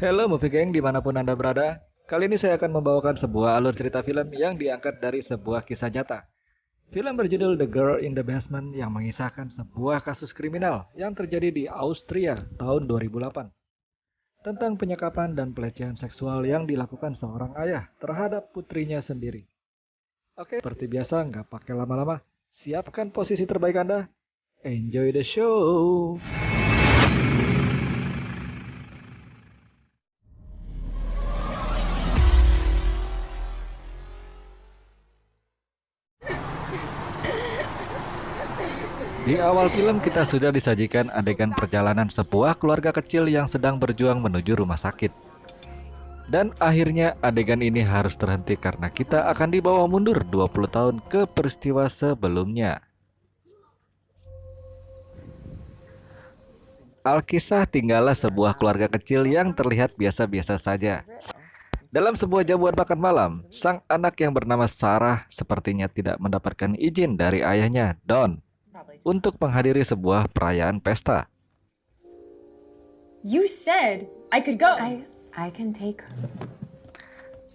Hello Movie Gang dimanapun Anda berada. Kali ini saya akan membawakan sebuah alur cerita film yang diangkat dari sebuah kisah nyata. Film berjudul The Girl in the Basement yang mengisahkan sebuah kasus kriminal yang terjadi di Austria tahun 2008. Tentang penyekapan dan pelecehan seksual yang dilakukan seorang ayah terhadap putrinya sendiri. Oke, seperti biasa nggak pakai lama-lama. Siapkan posisi terbaik Anda. Enjoy the show. Di awal film kita sudah disajikan adegan perjalanan sebuah keluarga kecil yang sedang berjuang menuju rumah sakit. Dan akhirnya adegan ini harus terhenti karena kita akan dibawa mundur 20 tahun ke peristiwa sebelumnya. Alkisah tinggallah sebuah keluarga kecil yang terlihat biasa-biasa saja. Dalam sebuah jamuan makan malam, sang anak yang bernama Sarah sepertinya tidak mendapatkan izin dari ayahnya, Don, untuk menghadiri sebuah perayaan pesta. You said I could go. I can take her.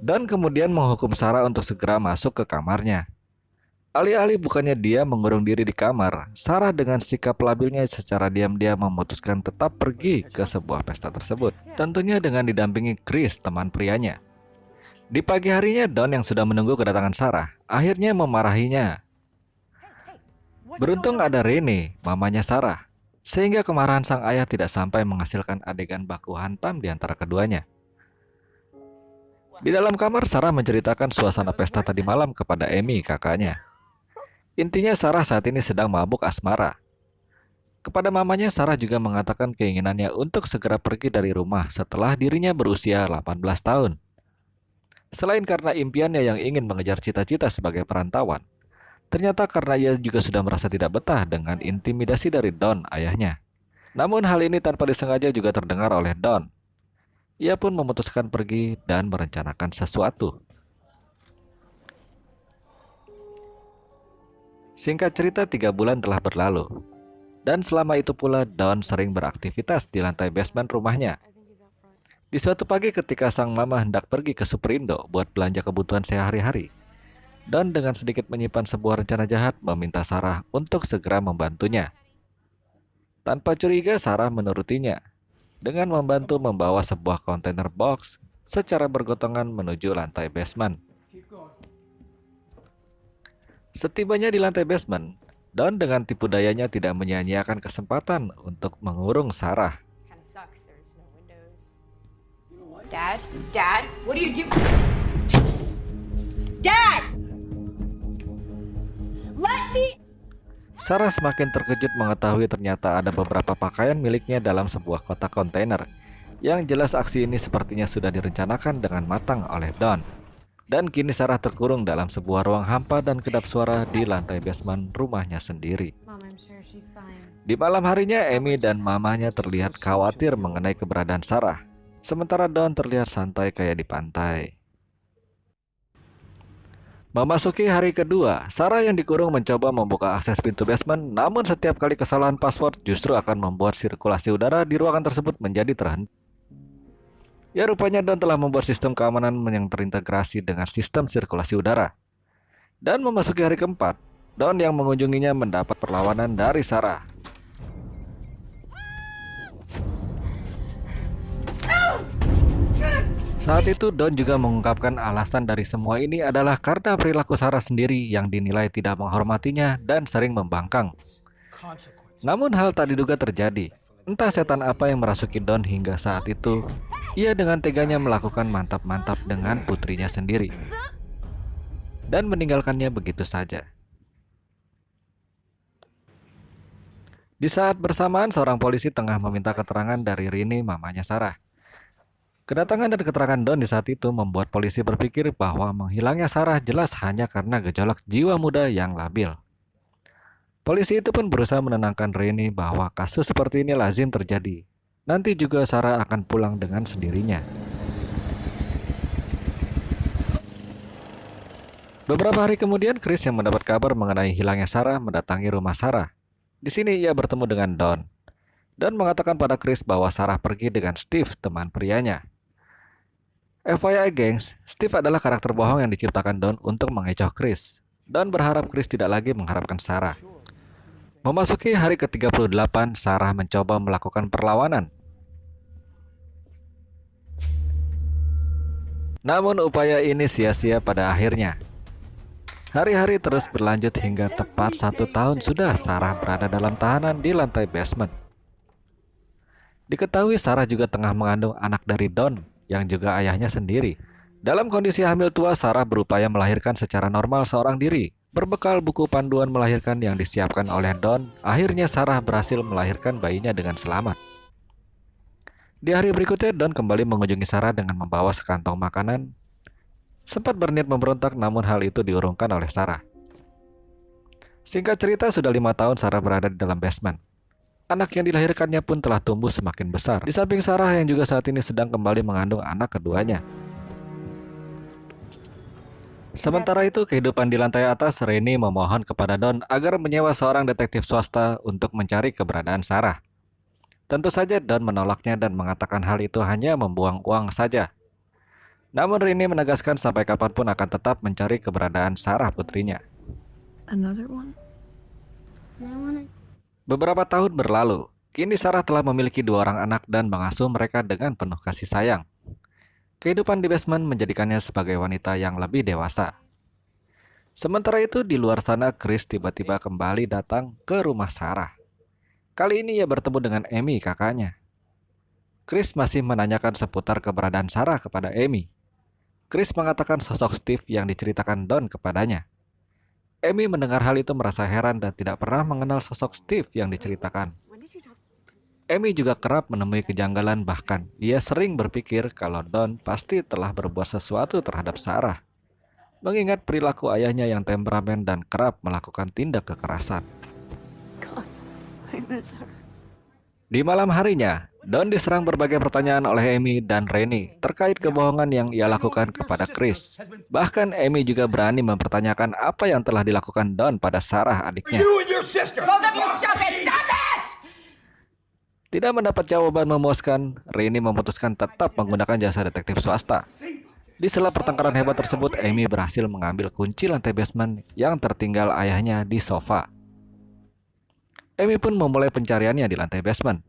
Don kemudian menghukum Sarah untuk segera masuk ke kamarnya. Alih-alih bukannya dia mengurung diri di kamar, Sarah dengan sikap labilnya secara diam-diam memutuskan tetap pergi ke sebuah pesta tersebut. Tentunya dengan didampingi Chris, teman prianya. Di pagi harinya, Don yang sudah menunggu kedatangan Sarah, akhirnya memarahinya. Beruntung ada Rene, mamanya Sarah, sehingga kemarahan sang ayah tidak sampai menghasilkan adegan baku hantam di antara keduanya. Di dalam kamar, Sarah menceritakan suasana pesta tadi malam kepada Amy, kakaknya. Intinya Sarah saat ini sedang mabuk asmara. Kepada mamanya, Sarah juga mengatakan keinginannya untuk segera pergi dari rumah setelah dirinya berusia 18 tahun. Selain karena impiannya yang ingin mengejar cita-cita sebagai perantauan, ternyata karena ia juga sudah merasa tidak betah dengan intimidasi dari Don, ayahnya. Namun hal ini tanpa disengaja juga terdengar oleh Don. Ia pun memutuskan pergi dan merencanakan sesuatu. Singkat cerita, 3 bulan telah berlalu. Dan selama itu pula Don sering beraktivitas di lantai basement rumahnya. Di suatu pagi ketika sang mama hendak pergi ke Superindo buat belanja kebutuhan sehari-hari, Don dengan sedikit menyimpan sebuah rencana jahat meminta Sarah untuk segera membantunya. Tanpa curiga, Sarah menurutinya dengan membantu membawa sebuah kontainer box secara bergotongan menuju lantai basement. Setibanya di lantai basement, Don dengan tipu dayanya tidak menyia-nyiakan kesempatan untuk mengurung Sarah. Kinda sucks. There's no windows. Dad, what do you do? Dad! Let me. Sarah semakin terkejut mengetahui ternyata ada beberapa pakaian miliknya dalam sebuah kotak kontainer. Yang jelas aksi ini sepertinya sudah direncanakan dengan matang oleh Don. Dan kini Sarah terkurung dalam sebuah ruang hampa dan kedap suara di lantai basement rumahnya sendiri. Mom, I'm sure she's fine. Di malam harinya, Amy dan mamanya terlihat khawatir mengenai keberadaan Sarah. Sementara Don terlihat santai kayak di pantai. Memasuki hari kedua, Sarah yang dikurung mencoba membuka akses pintu basement, namun setiap kali kesalahan password justru akan membuat sirkulasi udara di ruangan tersebut menjadi terhenti. Ya, rupanya Don telah membuat sistem keamanan yang terintegrasi dengan sistem sirkulasi udara. Dan memasuki hari keempat, Don yang mengunjunginya mendapat perlawanan dari Sarah. Saat itu Don juga mengungkapkan alasan dari semua ini adalah karena perilaku Sarah sendiri yang dinilai tidak menghormatinya dan sering membangkang. Namun hal tak diduga terjadi. Entah setan apa yang merasuki Don hingga saat itu, ia dengan teganya melakukan mantap-mantap dengan putrinya sendiri. Dan meninggalkannya begitu saja. Di saat bersamaan, seorang polisi tengah meminta keterangan dari Rini, mamanya Sarah. Kedatangan dan keterangan Don di saat itu membuat polisi berpikir bahwa menghilangnya Sarah jelas hanya karena gejolak jiwa muda yang labil. Polisi itu pun berusaha menenangkan Rini bahwa kasus seperti ini lazim terjadi. Nanti juga Sarah akan pulang dengan sendirinya. Beberapa hari kemudian, Chris yang mendapat kabar mengenai hilangnya Sarah mendatangi rumah Sarah. Di sini ia bertemu dengan Don. Don mengatakan pada Chris bahwa Sarah pergi dengan Steve, teman prianya. FYI gengs, Steve adalah karakter bohong yang diciptakan Don untuk mengecoh Chris. Don berharap Chris tidak lagi mengharapkan Sarah. Memasuki hari ke-38, Sarah mencoba melakukan perlawanan. Namun upaya ini sia-sia pada akhirnya. Hari-hari terus berlanjut hingga tepat 1 tahun sudah Sarah berada dalam tahanan di lantai basement. Diketahui Sarah juga tengah mengandung anak dari Don, yang juga ayahnya sendiri. Dalam kondisi hamil tua, Sarah berupaya melahirkan secara normal seorang diri. Berbekal buku panduan melahirkan yang disiapkan oleh Don, akhirnya Sarah berhasil melahirkan bayinya dengan selamat. Di hari berikutnya, Don kembali mengunjungi Sarah dengan membawa sekantong makanan. Sempat berniat memberontak, namun hal itu diurungkan oleh Sarah. Singkat cerita, sudah 5 tahun Sarah berada di dalam basement. Anak yang dilahirkannya pun telah tumbuh semakin besar. Di samping Sarah yang juga saat ini sedang kembali mengandung anak keduanya. Sementara itu, kehidupan di lantai atas, Rennie memohon kepada Don agar menyewa seorang detektif swasta untuk mencari keberadaan Sarah. Tentu saja Don menolaknya dan mengatakan hal itu hanya membuang uang saja. Namun Rennie menegaskan sampai kapanpun akan tetap mencari keberadaan Sarah putrinya. Another one? Beberapa tahun berlalu, kini Sarah telah memiliki 2 orang anak dan mengasuh mereka dengan penuh kasih sayang. Kehidupan di basement menjadikannya sebagai wanita yang lebih dewasa. Sementara itu di luar sana, Chris tiba-tiba kembali datang ke rumah Sarah. Kali ini ia bertemu dengan Amy, kakaknya. Chris masih menanyakan seputar keberadaan Sarah kepada Amy. Chris mengatakan sosok Steve yang diceritakan Don kepadanya. Amy mendengar hal itu merasa heran dan tidak pernah mengenal sosok Steve yang diceritakan. Amy juga kerap menemui kejanggalan, bahkan ia sering berpikir kalau Don pasti telah berbuat sesuatu terhadap Sarah, mengingat perilaku ayahnya yang temperamen dan kerap melakukan tindak kekerasan. Di malam harinya, Don diserang berbagai pertanyaan oleh Amy dan Rennie terkait kebohongan yang ia lakukan kepada Chris. Bahkan Amy juga berani mempertanyakan apa yang telah dilakukan Don pada Sarah, adiknya. Both of you stop it! Stop it! Tidak mendapat jawaban memuaskan, Rennie memutuskan tetap menggunakan jasa detektif swasta. Di sela pertengkaran hebat tersebut, Amy berhasil mengambil kunci lantai basement yang tertinggal ayahnya di sofa. Amy pun memulai pencariannya di lantai basement.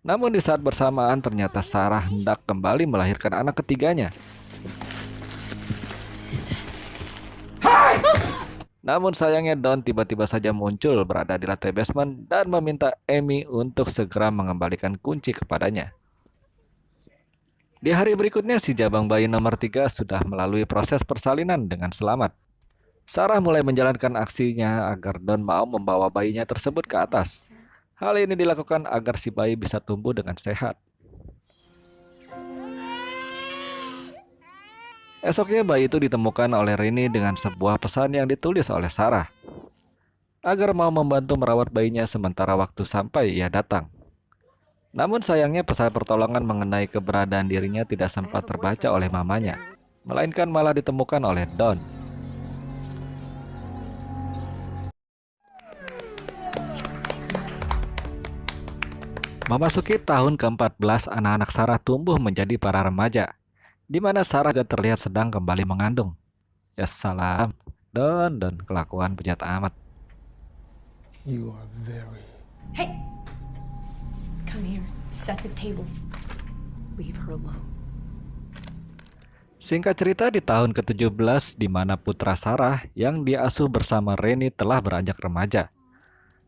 Namun di saat bersamaan ternyata Sarah hendak kembali melahirkan anak ketiganya. Namun sayangnya Don tiba-tiba saja muncul berada di lantai basement dan meminta Amy untuk segera mengembalikan kunci kepadanya. Di hari berikutnya, si jabang bayi nomor 3 sudah melalui proses persalinan dengan selamat. Sarah mulai menjalankan aksinya agar Don mau membawa bayinya tersebut ke atas. Hal ini dilakukan agar si bayi bisa tumbuh dengan sehat. Esoknya bayi itu ditemukan oleh Rennie dengan sebuah pesan yang ditulis oleh Sarah, agar mau membantu merawat bayinya sementara waktu sampai ia datang. Namun sayangnya pesan pertolongan mengenai keberadaan dirinya tidak sempat terbaca oleh mamanya, melainkan malah ditemukan oleh Don. Memasuki tahun ke-14, anak-anak Sarah tumbuh menjadi para remaja, di mana Sarah juga terlihat sedang kembali mengandung. Ya salam, Don, kelakuan bejat amat. You are very... Hey! Come here. Set the table. Leave her alone. Singkat cerita, di tahun ke-17, di mana putra Sarah yang diasuh bersama Rennie telah beranjak remaja.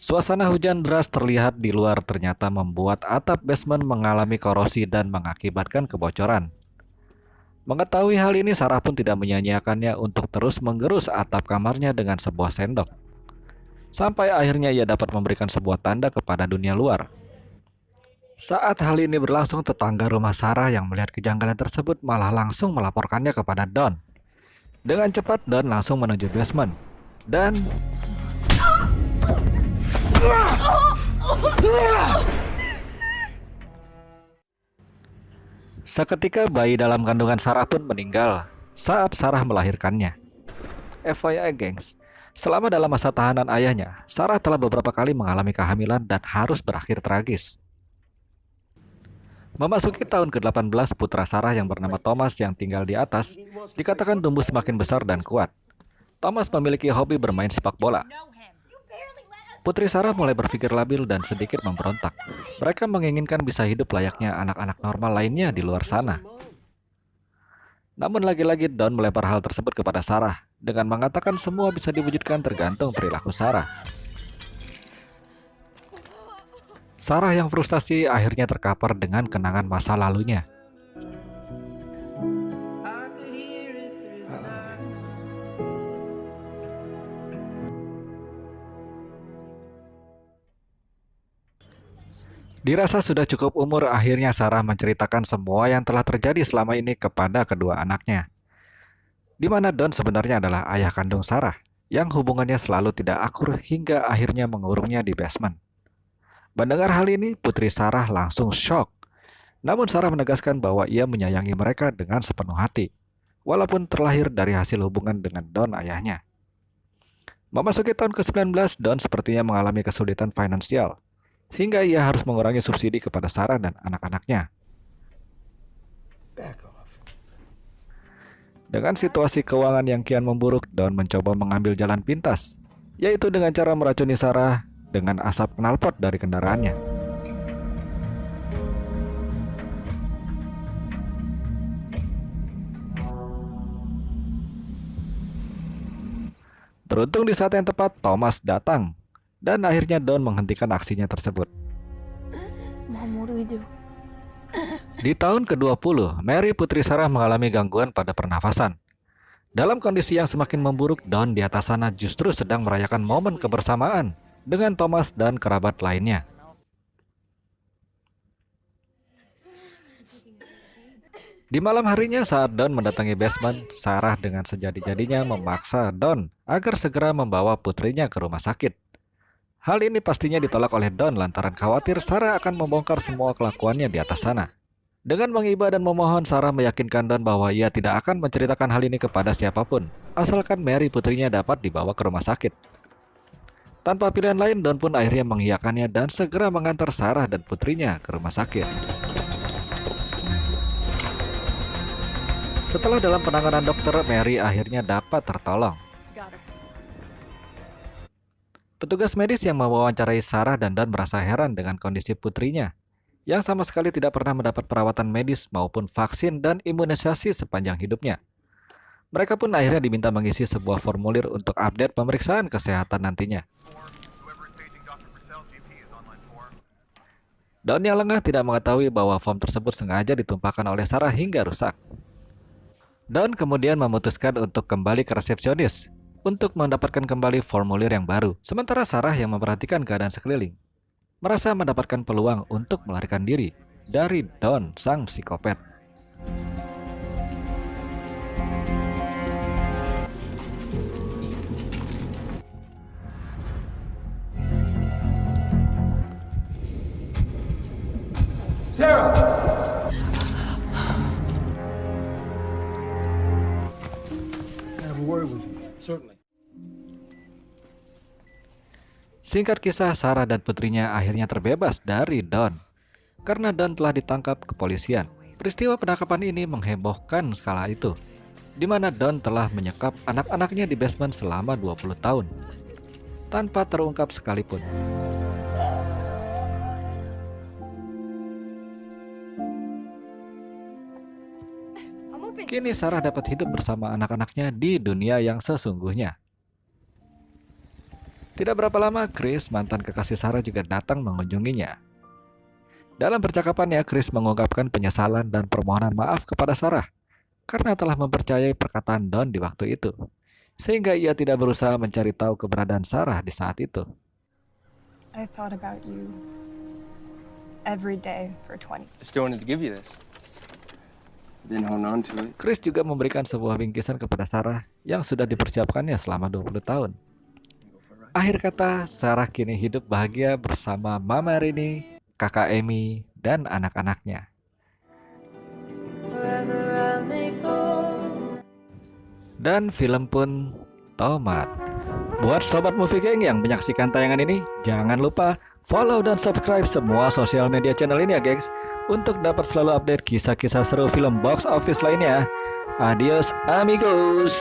Suasana hujan deras terlihat di luar ternyata membuat atap basement mengalami korosi dan mengakibatkan kebocoran. Mengetahui hal ini, Sarah pun tidak menyia-nyiakannya untuk terus menggerus atap kamarnya dengan sebuah sendok. Sampai akhirnya ia dapat memberikan sebuah tanda kepada dunia luar. Saat hal ini berlangsung, tetangga rumah Sarah yang melihat kejanggalan tersebut malah langsung melaporkannya kepada Don. Dengan cepat, Don langsung menuju basement. Dan... seketika bayi dalam kandungan Sarah pun meninggal saat Sarah melahirkannya. FYI gengs, selama dalam masa tahanan ayahnya, Sarah telah beberapa kali mengalami kehamilan dan harus berakhir tragis. Memasuki tahun ke-18, putra Sarah yang bernama Thomas yang tinggal di atas dikatakan tumbuh semakin besar dan kuat. Thomas memiliki hobi bermain sepak bola. Putri Sarah mulai berpikir labil dan sedikit memberontak. Mereka menginginkan bisa hidup layaknya anak-anak normal lainnya di luar sana. Namun lagi-lagi Don melempar hal tersebut kepada Sarah dengan mengatakan semua bisa diwujudkan tergantung perilaku Sarah. Sarah yang frustasi akhirnya terkapar dengan kenangan masa lalunya. Dirasa sudah cukup umur, akhirnya Sarah menceritakan semua yang telah terjadi selama ini kepada kedua anaknya. Di mana Don sebenarnya adalah ayah kandung Sarah, yang hubungannya selalu tidak akur hingga akhirnya mengurungnya di basement. Mendengar hal ini, putri Sarah langsung shock. Namun Sarah menegaskan bahwa ia menyayangi mereka dengan sepenuh hati, walaupun terlahir dari hasil hubungan dengan Don ayahnya. Memasuki tahun ke-19, Don sepertinya mengalami kesulitan finansial, hingga ia harus mengurangi subsidi kepada Sarah dan anak-anaknya. Back off. Dengan situasi keuangan yang kian memburuk, Don mencoba mengambil jalan pintas, yaitu dengan cara meracuni Sarah dengan asap knalpot dari kendaraannya. Beruntung di saat yang tepat, Thomas datang, dan akhirnya Don menghentikan aksinya tersebut. Mom, what do we do? Di tahun ke-20, Mary putri Sarah mengalami gangguan pada pernafasan. Dalam kondisi yang semakin memburuk, Don di atas sana justru sedang merayakan momen kebersamaan dengan Thomas dan kerabat lainnya. Di malam harinya saat Don mendatangi basement, Sarah dengan sejadi-jadinya memaksa Don agar segera membawa putrinya ke rumah sakit. Hal ini pastinya ditolak oleh Don lantaran khawatir Sarah akan membongkar semua kelakuannya di atas sana. Dengan mengiba dan memohon, Sarah meyakinkan Don bahwa ia tidak akan menceritakan hal ini kepada siapapun, asalkan Mary putrinya dapat dibawa ke rumah sakit. Tanpa pilihan lain, Don pun akhirnya mengiyakannya dan segera mengantar Sarah dan putrinya ke rumah sakit. Setelah dalam penanganan dokter, Mary akhirnya dapat tertolong. Got her. Petugas medis yang mewawancarai Sarah dan Don merasa heran dengan kondisi putrinya, yang sama sekali tidak pernah mendapat perawatan medis maupun vaksin dan imunisasi sepanjang hidupnya. Mereka pun akhirnya diminta mengisi sebuah formulir untuk update pemeriksaan kesehatan nantinya. Don yang lengah tidak mengetahui bahwa form tersebut sengaja ditumpahkan oleh Sarah hingga rusak. Don kemudian memutuskan untuk kembali ke resepsionis untuk mendapatkan kembali formulir yang baru. Sementara Sarah yang memperhatikan keadaan sekeliling merasa mendapatkan peluang untuk melarikan diri dari Don, sang psikopat. Sarah! Can I have a word with you? Certainly. Singkat kisah, Sarah dan putrinya akhirnya terbebas dari Don karena Don telah ditangkap kepolisian. Peristiwa penangkapan ini menghebohkan skala itu, di mana Don telah menyekap anak-anaknya di basement selama 20 tahun tanpa terungkap sekalipun. Kini Sarah dapat hidup bersama anak-anaknya di dunia yang sesungguhnya. Tidak berapa lama, Chris, mantan kekasih Sarah, juga datang mengunjunginya. Dalam percakapannya, Chris mengungkapkan penyesalan dan permohonan maaf kepada Sarah karena telah mempercayai perkataan Don di waktu itu, sehingga ia tidak berusaha mencari tahu keberadaan Sarah di saat itu. I thought about you every day for 20. I still wanted to give you this. Been holding on to it. Chris juga memberikan sebuah bingkisan kepada Sarah yang sudah dipersiapkannya selama 20 tahun. Akhir kata, Sarah kini hidup bahagia bersama Mama Rini, kakak Amy, dan anak-anaknya. Dan film pun tamat. Buat Sobat Movie Gang yang menyaksikan tayangan ini, jangan lupa follow dan subscribe semua sosial media channel ini ya gengs. Untuk dapat selalu update kisah-kisah seru film box office lainnya. Adios amigos.